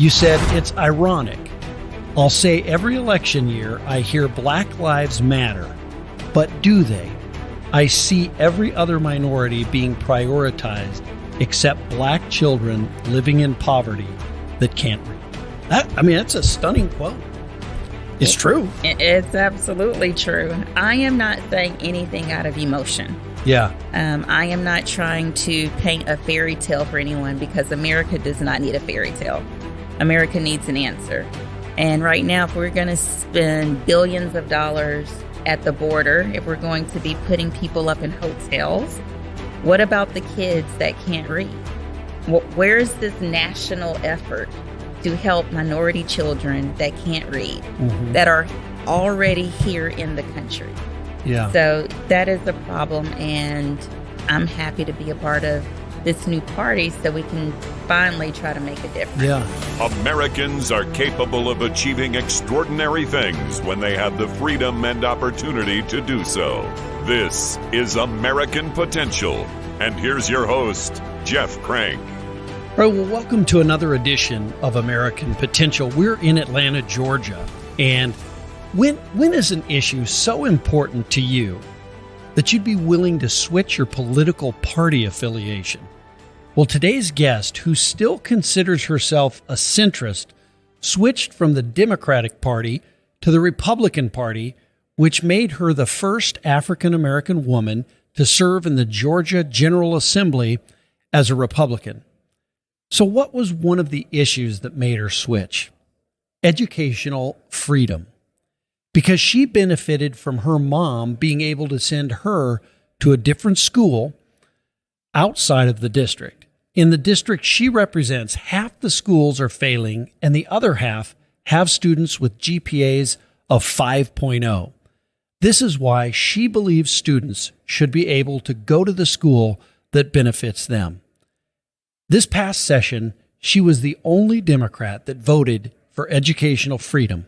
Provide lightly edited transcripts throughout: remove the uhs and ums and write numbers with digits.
You said it's ironic. I'll say every election year I hear Black Lives Matter, but do they? I see every other minority being prioritized except black children living in poverty that can't read. That's a stunning quote. It's true. It's absolutely true. I am not saying anything out of emotion. Yeah. I am not trying to paint a fairy tale for anyone because America does not need a fairy tale. America needs an answer. And right now, if we're going to spend billions of dollars at the border, if we're going to be putting people up in hotels, what about the kids that can't read? Where's this national effort to help minority children that can't read, that are already here in the country? Yeah. So that is the problem, and I'm happy to be a part of this new party so we can finally try to make a difference. Yeah. Americans are capable of achieving extraordinary things when they have the freedom and opportunity to do so. This is American Potential. And here's your host, Jeff Crank. All right, well, welcome to another edition of American Potential. We're in Atlanta, Georgia. And when is an issue so important to you that you'd be willing to switch your political party affiliation? Well, today's guest, who still considers herself a centrist, switched from the Democratic Party to the Republican Party, which made her the first African-American woman to serve in the Georgia General Assembly as a Republican. So what was one of the issues that made her switch? Educational freedom. Because she benefited from her mom being able to send her to a different school outside of the district. In the district she represents, half the schools are failing and the other half have students with GPAs of 5.0. This is why she believes students should be able to go to the school that benefits them. This past session, she was the only Democrat that voted for educational freedom.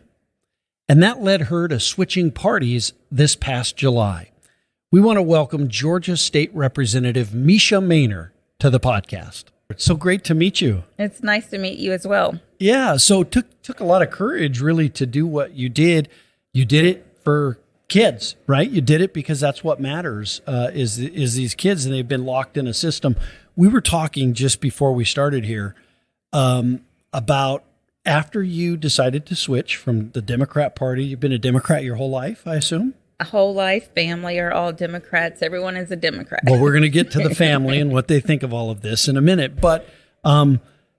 And that led her to switching parties this past July. We want to welcome Georgia State Representative Mesha Mainor to the podcast. It's so great to meet you. It's nice to meet you as well. Yeah, so it took a lot of courage really to do what you did. You did it for kids, right? You did it because that's what matters, is these kids, and they've been locked in a system. We were talking just before we started here about after you decided to switch from the Democrat Party. You've been a Democrat your whole life, I assume? A whole life, family are all Democrats. Everyone is a Democrat. Well, we're going to get to the family and what they think of all of this in a minute. But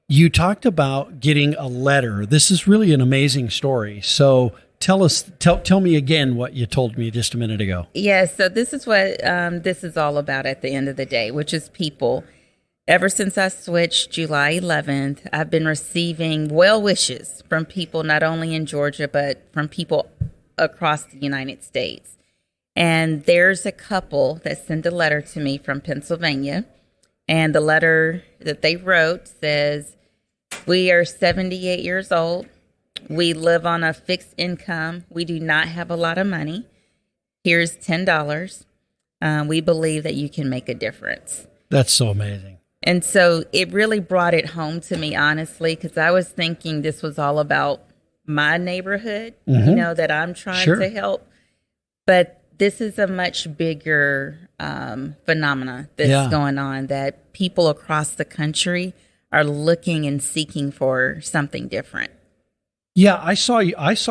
you talked about getting a letter. This is really an amazing story. So tell me again what you told me just a minute ago. Yes, so this is what this is all about at the end of the day, which is people. Ever since I switched July 11th, I've been receiving well wishes from people not only in Georgia, but from people across the United States. And there's a couple that sent a letter to me from Pennsylvania. And the letter that they wrote says, "We are 78 years old. We live on a fixed income. We do not have a lot of money. Here's $10. We believe that you can make a difference." That's so amazing. And so it really brought it home to me, honestly, because I was thinking this was all about my neighborhood, that I'm trying to help. But this is a much bigger phenomena that's going on, that people across the country are looking and seeking for something different. Yeah, I saw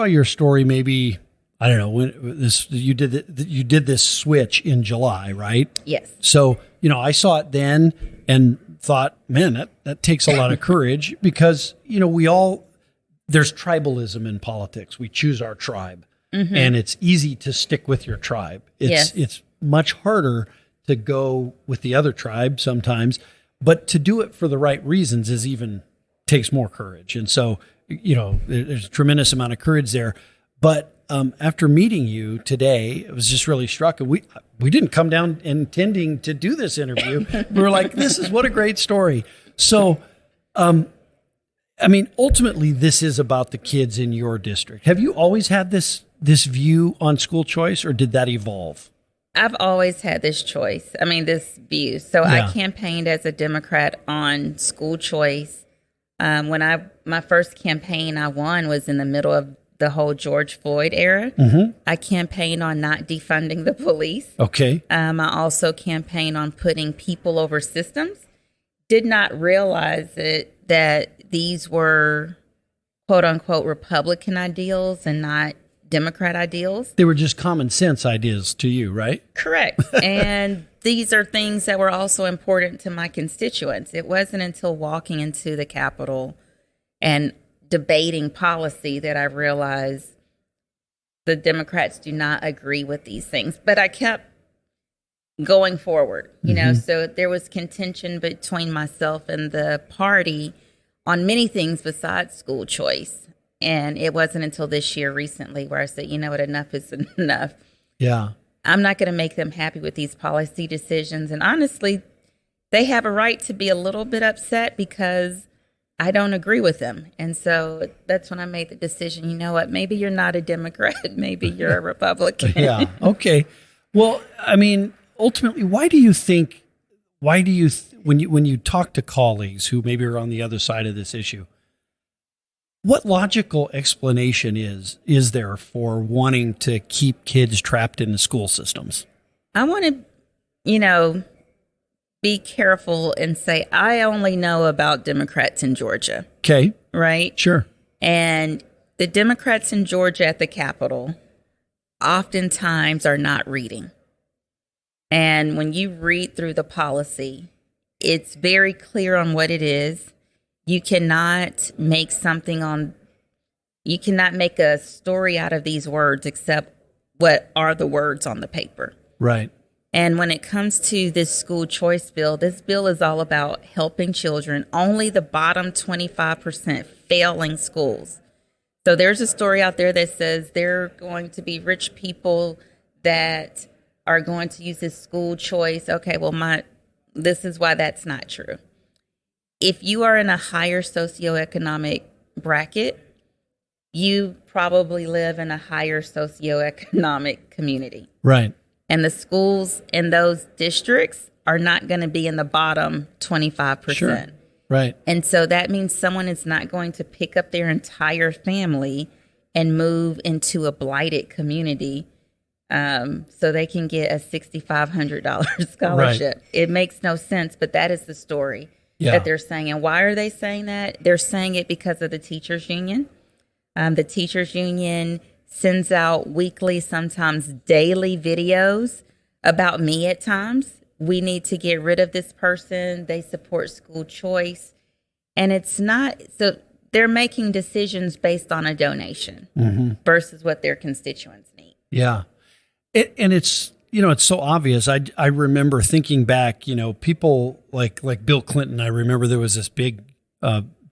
your story maybe, I don't know, when you did this switch in July, right? Yes. So, I saw it then and thought, man, that takes a lot of courage because, there's tribalism in politics. We choose our tribe, and it's easy to stick with your tribe. It's much harder to go with the other tribe sometimes, but to do it for the right reasons takes more courage. And so, there's a tremendous amount of courage there. But after meeting you today, it was just really struck. And we didn't come down intending to do this interview. We were like, what a great story. So, ultimately, this is about the kids in your district. Have you always had this view on school choice, or did that evolve? I've always had this view. So I campaigned as a Democrat on school choice My first campaign I won was in the middle of the whole George Floyd era. I campaigned on not defunding the police. Okay. I also campaigned on putting people over systems. Did not realize that these were quote unquote Republican ideals and not Democrat ideals. They were just common sense ideas to you, right? Correct. And these are things that were also important to my constituents. It wasn't until walking into the Capitol and debating policy that I realized the Democrats do not agree with these things. But I kept going forward, so there was contention between myself and the party on many things besides school choice. And it wasn't until this year recently where I said, you know what, enough is enough. Yeah. I'm not going to make them happy with these policy decisions. And honestly, they have a right to be a little bit upset because I don't agree with them. And so that's when I made the decision, you know what, maybe you're not a Democrat, maybe you're a Republican. Yeah. Okay. Well, I mean, ultimately, why do you when you talk to colleagues who maybe are on the other side of this issue, what logical explanation is there for wanting to keep kids trapped in the school systems? I want to, be careful and say, I only know about Democrats in Georgia. Okay. Right? Sure. And the Democrats in Georgia at the Capitol oftentimes are not reading. And when you read through the policy, it's very clear on what it is. You cannot make you cannot make a story out of these words except what are the words on the paper. Right. And when it comes to this school choice bill, this bill is all about helping children, only the bottom 25% failing schools. So there's a story out there that says there are going to be rich people that are going to use this school choice. Okay, well, this is why that's not true. If you are in a higher socioeconomic bracket, you probably live in a higher socioeconomic community. Right. And the schools in those districts are not going to be in the bottom 25%. Sure. Right. And so that means someone is not going to pick up their entire family and move into a blighted community so they can get a $6,500 scholarship. Right. It makes no sense, but that is the story that they're saying. And why are they saying that? They're saying it because of the teachers union. The teachers union sends out weekly, sometimes daily videos about me at times. We need to get rid of this person. They support school choice. And it's not, so they're making decisions based on a donation versus what their constituents need. Yeah. And it's, it's so obvious. I remember thinking back, people like Bill Clinton, I remember there was this big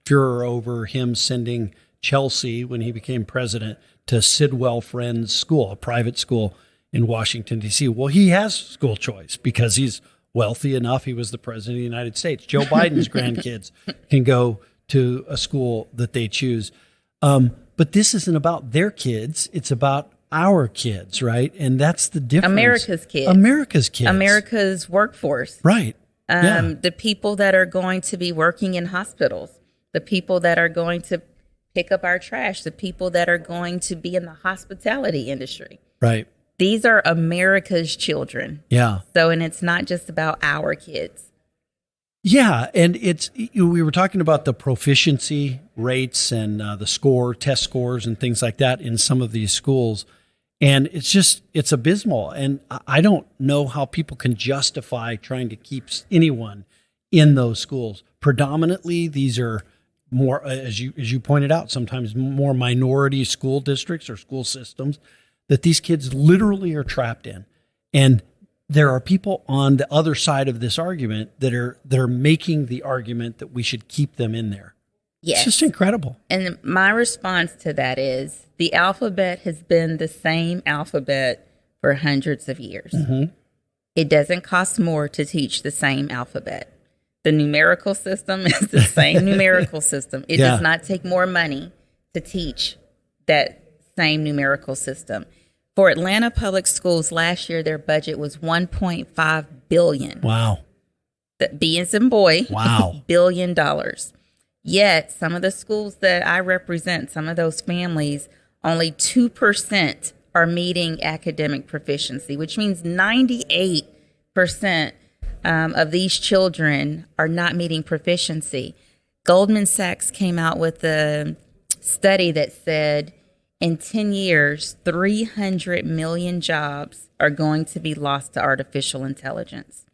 furor over him sending Chelsea, when he became president, to Sidwell Friends School, a private school in Washington, D.C. Well, he has school choice because he's wealthy enough. He was the president of the United States. Joe Biden's grandkids can go to a school that they choose. But this isn't about their kids. It's about our kids, right? And that's the difference. America's kids. America's kids. America's workforce. Right. The people that are going to be working in hospitals, the people that are going to pick up our trash, the people that are going to be in the hospitality industry. Right. These are America's children. Yeah. So, and it's not just about our kids. Yeah. And we were talking about the proficiency rates and the test scores and things like that in some of these schools. And it's abysmal. And I don't know how people can justify trying to keep anyone in those schools. Predominantly, these are more, as you pointed out, sometimes more minority school districts or school systems that these kids literally are trapped in. And there are people on the other side of this argument that are making the argument that we should keep them in there. Yes. It's just incredible. And my response to that is the alphabet has been the same alphabet for hundreds of years. Mm-hmm. It doesn't cost more to teach the same alphabet. The numerical system is the same numerical system. It does not take more money to teach that same numerical system. For Atlanta Public Schools last year, their budget was $1.5 billion. Wow. B as in boy. Wow. $1 billion. Yet some of the schools that I represent, some of those families, only 2% are meeting academic proficiency, which means 98% of these children are not meeting proficiency. Goldman Sachs came out with a study that said in 10 years, 300 million jobs are going to be lost to artificial intelligence.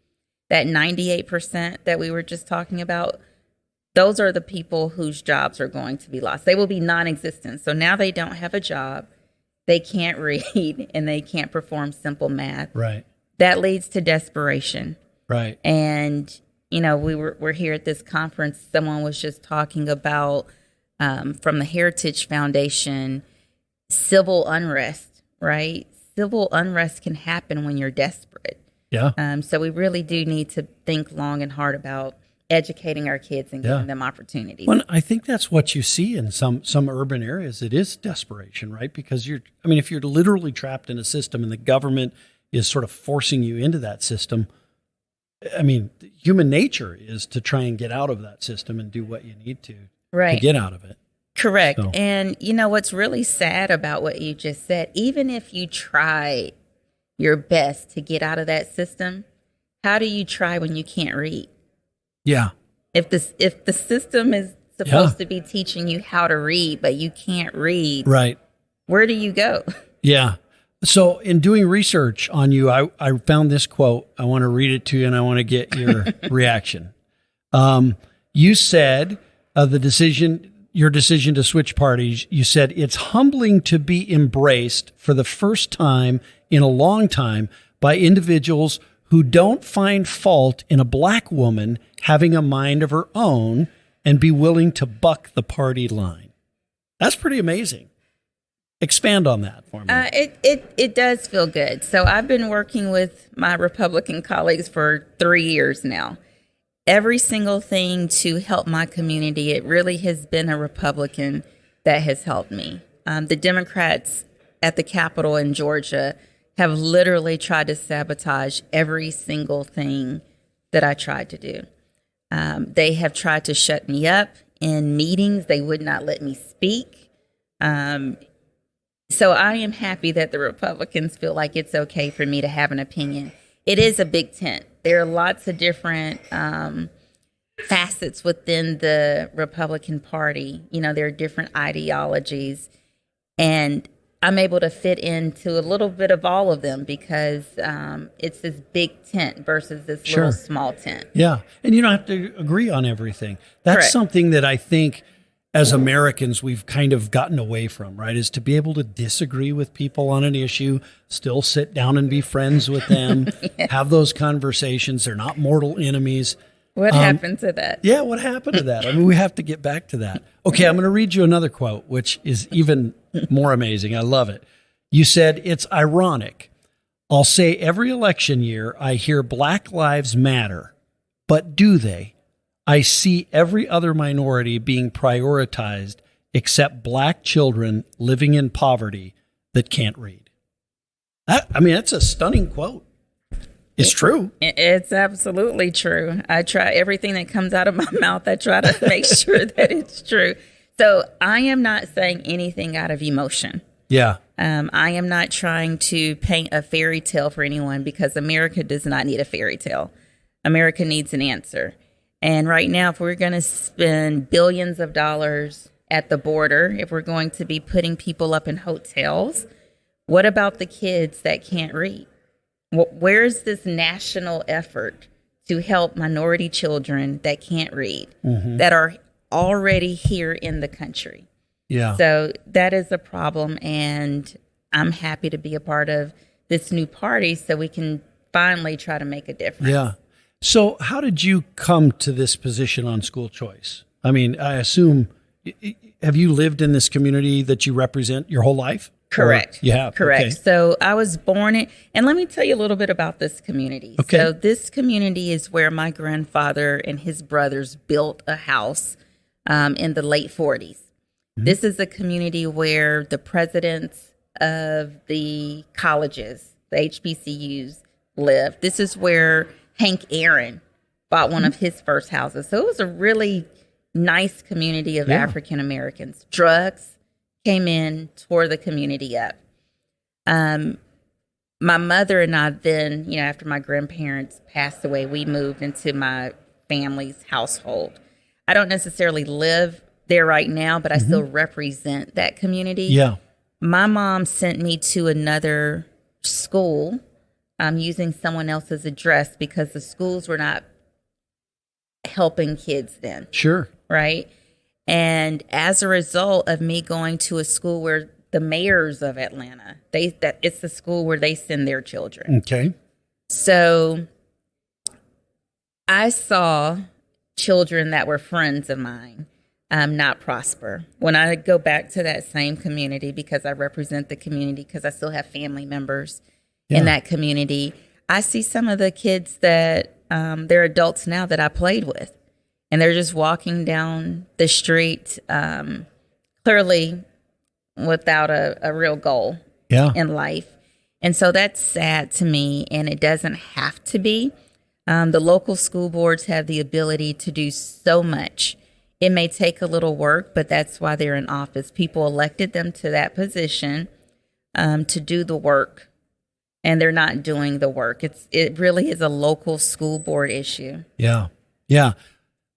That 98% that we were just talking about, those are the people whose jobs are going to be lost. They will be non-existent. So now they don't have a job, they can't read, and they can't perform simple math. Right. That leads to desperation. Right. And, you know, we're here at this conference. Someone was just talking about from the Heritage Foundation, civil unrest, right? Civil unrest can happen when you're desperate. Yeah. So we really do need to think long and hard about educating our kids and giving them opportunities. Well, I think that's what you see in some urban areas. It is desperation, right? Because if you're literally trapped in a system and the government is sort of forcing you into that system, I mean, human nature is to try and get out of that system and do what you need to get out of it. Correct. So. And you know, what's really sad about what you just said, even if you try your best to get out of that system, how do you try when you can't read? Yeah. If the system is supposed to be teaching you how to read, but you can't read, right? Where do you go? Yeah. So in doing research on you, I found this quote. I want to read it to you, and I want to get your reaction. You said your decision to switch parties, you said, it's humbling to be embraced for the first time in a long time by individuals who don't find fault in a black woman having a mind of her own and be willing to buck the party line. That's pretty amazing. Expand on that for me. It does feel good. So I've been working with my Republican colleagues for 3 years now. Every single thing to help my community, it really has been a Republican that has helped me. The Democrats at the Capitol in Georgia have literally tried to sabotage every single thing that I tried to do. They have tried to shut me up in meetings. They would not let me speak. So I am happy that the Republicans feel like it's okay for me to have an opinion. It is a big tent. There are lots of different facets within the Republican Party. You know, there are different ideologies, and I'm able to fit into a little bit of all of them because it's this big tent versus this little small tent. Yeah, and you don't have to agree on everything. That's Correct. Something that I think as Americans we've kind of gotten away from, right, is to be able to disagree with people on an issue, still sit down and be friends with them, have those conversations. They're not mortal enemies. What happened to that? Yeah, what happened to that? I mean, we have to get back to that. Okay, I'm going to read you another quote, which is even more amazing. I love it. You said, it's ironic. I'll say every election year I hear Black Lives Matter, but do they? I see every other minority being prioritized except Black children living in poverty that can't read. That's a stunning quote. It's true. It's absolutely true. I try everything that comes out of my mouth. I try to make sure that it's true. So I am not saying anything out of emotion. Yeah. I am not trying to paint a fairy tale for anyone because America does not need a fairy tale. America needs an answer. And right now, if we're going to spend billions of dollars at the border, if we're going to be putting people up in hotels, what about the kids that can't read? Where's this national effort to help minority children that can't read, that are already here in the country? Yeah. So that is a problem, and I'm happy to be a part of this new party so we can finally try to make a difference. Yeah. So how did you come to this position on school choice? I mean, I assume, have you lived in this community that you represent your whole life? Correct. You have. Correct. Okay. So I was born in, and let me tell you a little bit about this community. Okay. So this community is where my grandfather and his brothers built a house in the late 40s. Mm-hmm. This is a community where the presidents of the colleges, the HBCUs, lived. This is where Hank Aaron bought one of his first houses. So it was a really nice community of African Americans. Drugs came in, tore the community up. My mother and I then, after my grandparents passed away, we moved into my family's household. I don't necessarily live there right now, but I still represent that community. Yeah. My mom sent me to another school using someone else's address because the schools were not helping kids then. Sure. Right. And as a result of me going to a school where the mayors of Atlanta, it's the school where they send their children. Okay. So I saw children that were friends of mine not prosper. When I go back to that same community, because I represent the community, because I still have family members in that community, I see some of the kids that they're adults now that I played with, and they're just walking down the street, clearly without a real goal in life. And so that's sad to me, and it doesn't have to be. The local school boards have the ability to do so much. It may take a little work, but that's why they're in office. People elected them to that position to do the work, and they're not doing the work. It really is a local school board issue. Yeah. Yeah.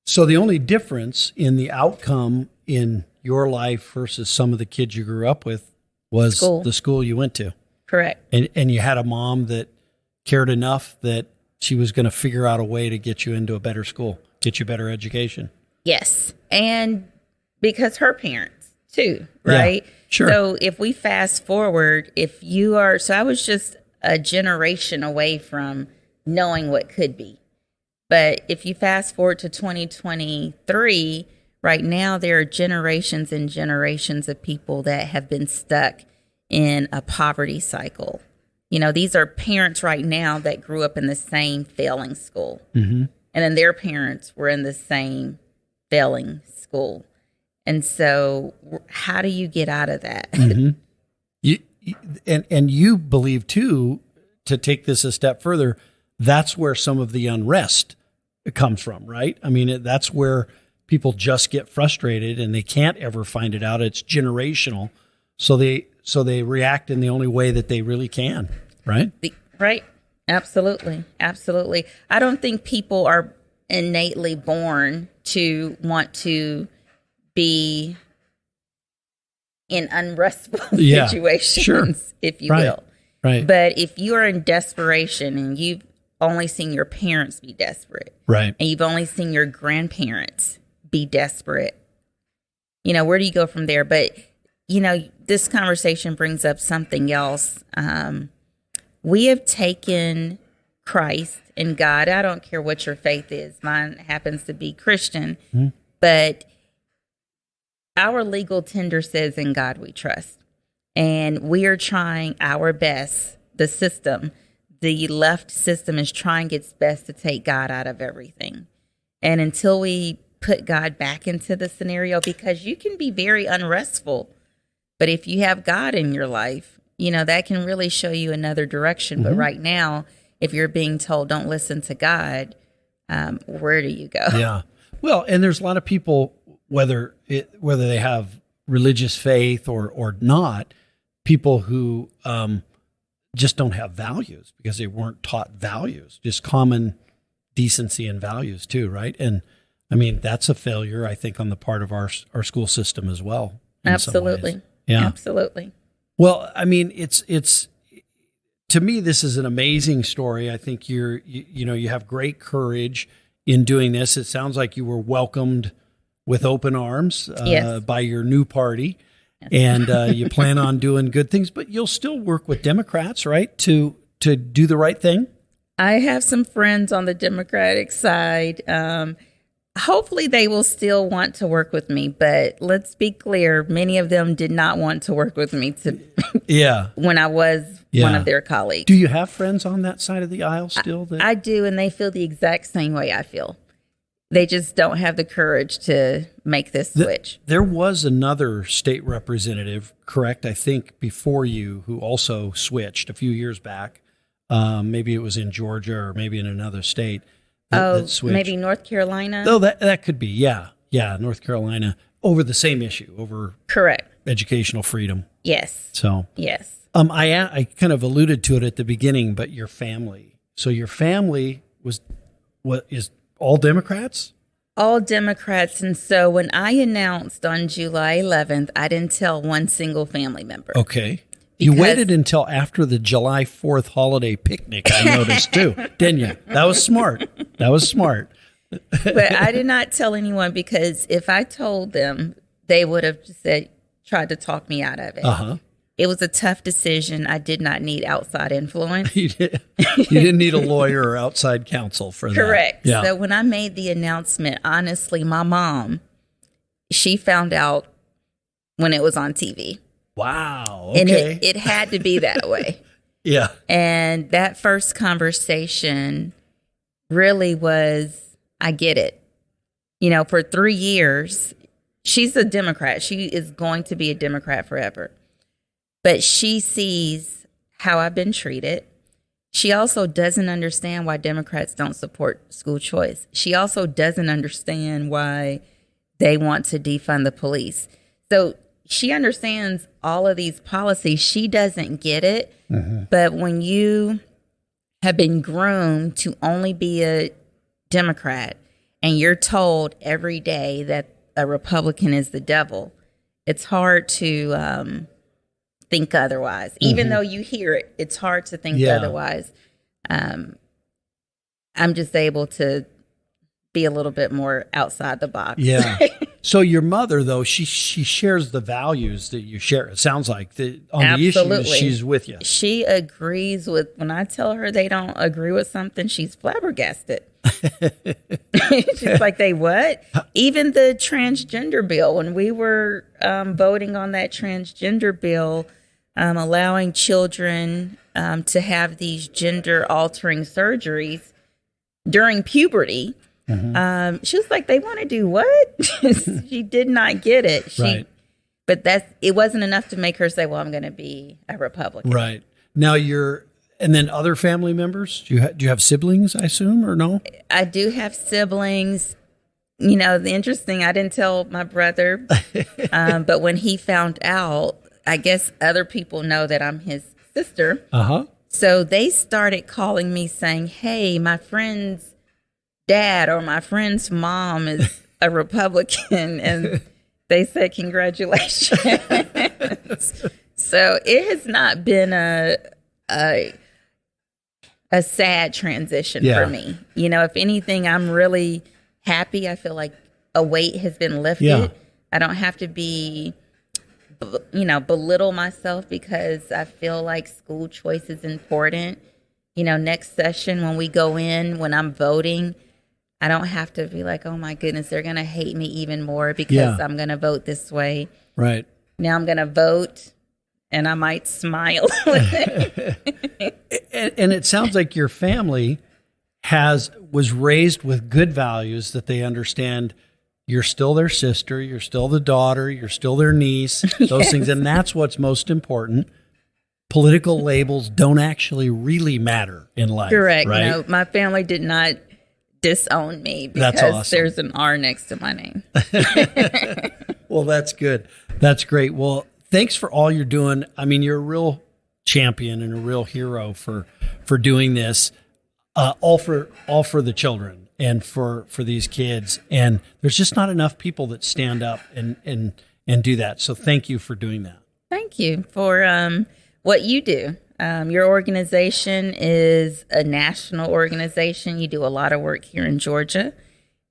So the only difference in the outcome in your life versus some of the kids you grew up with was the school you went to. Correct. And you had a mom that cared enough that she was going to figure out a way to get you into a better school, get you better education. Yes. And because her parents too, right? Yeah, sure. So if we fast forward, so I was just a generation away from knowing what could be. But if you fast forward to 2023, right now there are generations and generations of people that have been stuck in a poverty cycle. These are parents right now that grew up in the same failing school. Mm-hmm. And then their parents were in the same failing school. And so how do you get out of that? Mm-hmm. You believe too, to take this a step further, that's where some of the unrest comes from, right? I mean, that's where people just get frustrated and they can't ever find it out. It's generational. So they react in the only way that they really can, right? Right. Absolutely. Absolutely. I don't think people are innately born to want to be in unrestful situations, if you will. Right. But if you are in desperation and you've only seen your parents be desperate, right, and you've only seen your grandparents be desperate, where do you go from there? But, this conversation brings up something else. We have taken Christ and God. I don't care what your faith is. Mine happens to be Christian, but our legal tender says, "In God we trust." And we are trying our best. The left system is trying its best to take God out of everything. And until we put God back into the scenario, because you can be very unrestful, but if you have God in your life, that can really show you another direction. Mm-hmm. But right now, if you're being told, don't listen to God, where do you go? Yeah. Well, and there's a lot of people, whether they have religious faith or not, people who just don't have values because they weren't taught values, just common decency and values too, right? And I mean, that's a failure, I think, on the part of our school system as well. Absolutely. Yeah. Absolutely. Well, I mean, it's to me, this is an amazing story. I think you have great courage in doing this. It sounds like you were welcomed with open arms by your new party, and you plan on doing good things. But you'll still work with Democrats, right, to do the right thing? I have some friends on the Democratic side. Hopefully they will still want to work with me, but let's be clear, many of them did not want to work with me when I was one of their colleagues. Do you have friends on that side of the aisle still? I do, and they feel the exact same way I feel. They just don't have the courage to make this switch. There was another state representative, correct, I think, before you, who also switched a few years back. Maybe it was in Georgia or maybe in another state. Maybe North Carolina. Oh, that could be. Yeah. North Carolina, over the same issue, over Correct. educational freedom. Yes. So, yes. I kind of alluded to it at the beginning, but your family. So your family is all Democrats? All Democrats. And so when I announced on July 11th, I didn't tell one single family member. Okay. You waited until after the July 4th holiday picnic, I noticed too, didn't you? That was smart. But I did not tell anyone, because if I told them, they would have tried to talk me out of it. Uh-huh. It was a tough decision. I did not need outside influence. You didn't need a lawyer or outside counsel for that. Correct. Yeah. So when I made the announcement, honestly, my mom, she found out when it was on TV. Wow. Okay. And it had to be that way. Yeah. And that first conversation really was, I get it. For 3 years, she's a Democrat. She is going to be a Democrat forever. But she sees how I've been treated. She also doesn't understand why Democrats don't support school choice. She also doesn't understand why they want to defund the police. So she understands all of these policies. She doesn't get it. Mm-hmm. But when you have been groomed to only be a Democrat and you're told every day that a Republican is the devil, it's hard to think otherwise. Even though you hear it, it's hard to think otherwise. I'm just able to be a little bit more outside the box. Yeah. So your mother, though, she shares the values that you share. It sounds like on Absolutely. The issues, she's with you. She agrees with, when I tell her they don't agree with something, she's flabbergasted. She's like, they what? Even the transgender bill, when we were voting on that transgender bill, allowing children to have these gender altering surgeries during puberty, she was like, they want to do what? She did not get it. Right. But it wasn't enough to make her say, well, I'm going to be a Republican. Right. Now and then other family members, do you have siblings, I assume, or no? I do have siblings. The interesting, I didn't tell my brother, but when he found out, I guess other people know that I'm his sister. Uh-huh. So they started calling me saying, hey, my friend's dad or my friend's mom is a Republican. And they said, congratulations. So it has not been a sad transition for me. If anything, I'm really happy. I feel like a weight has been lifted. Yeah. I don't have to be, belittle myself because I feel like school choice is important. Next session when we go in, when I'm voting, I don't have to be like, oh my goodness, they're going to hate me even more because I'm going to vote this way. Right. Now I'm going to vote and I might smile. And it sounds like your family was raised with good values that they understand. You're still their sister, you're still the daughter, you're still their niece, those things. And that's what's most important. Political labels don't actually really matter in life. Correct. Right? No, my family did not disown me That's because awesome. There's an R next to my name. Well, that's good. That's great. Well, thanks for all you're doing. I mean, you're a real champion and a real hero for doing this, all for the children and for these kids. And there's just not enough people that stand up and do that. So thank you for doing that. Thank you for what you do. Your organization is a national organization. You do a lot of work here in Georgia,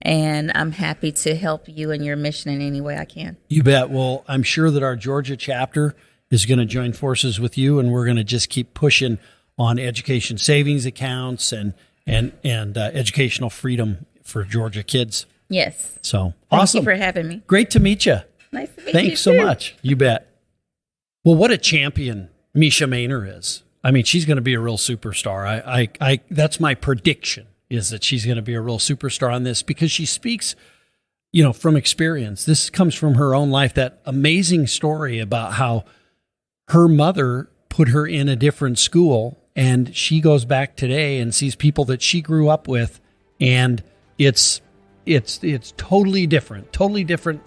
and I'm happy to help you in your mission in any way I can. You bet. Well, I'm sure that our Georgia chapter is going to join forces with you, and we're going to just keep pushing on education savings accounts and educational freedom for Georgia kids. Yes. So Thank awesome. you for having me. Great to meet you. Nice to meet you. Thanks so much. You bet. Well, what a champion Mesha Mainor is. I mean, she's going to be a real superstar. I that's my prediction, is that she's going to be a real superstar on this because she speaks, from experience. This comes from her own life, that amazing story about how her mother put her in a different school, and she goes back today and sees people that she grew up with, and it's it's totally different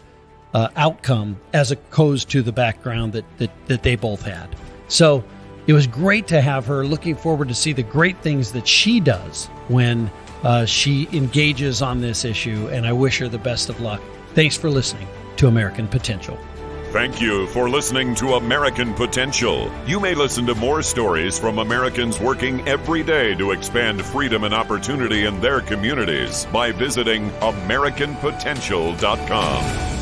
outcome as opposed to the background that they both had. So it was great to have her. Looking forward to see the great things that she does when she engages on this issue, and I wish her the best of luck. Thanks for listening to American Potential. Thank you for listening to American Potential. You may listen to more stories from Americans working every day to expand freedom and opportunity in their communities by visiting AmericanPotential.com.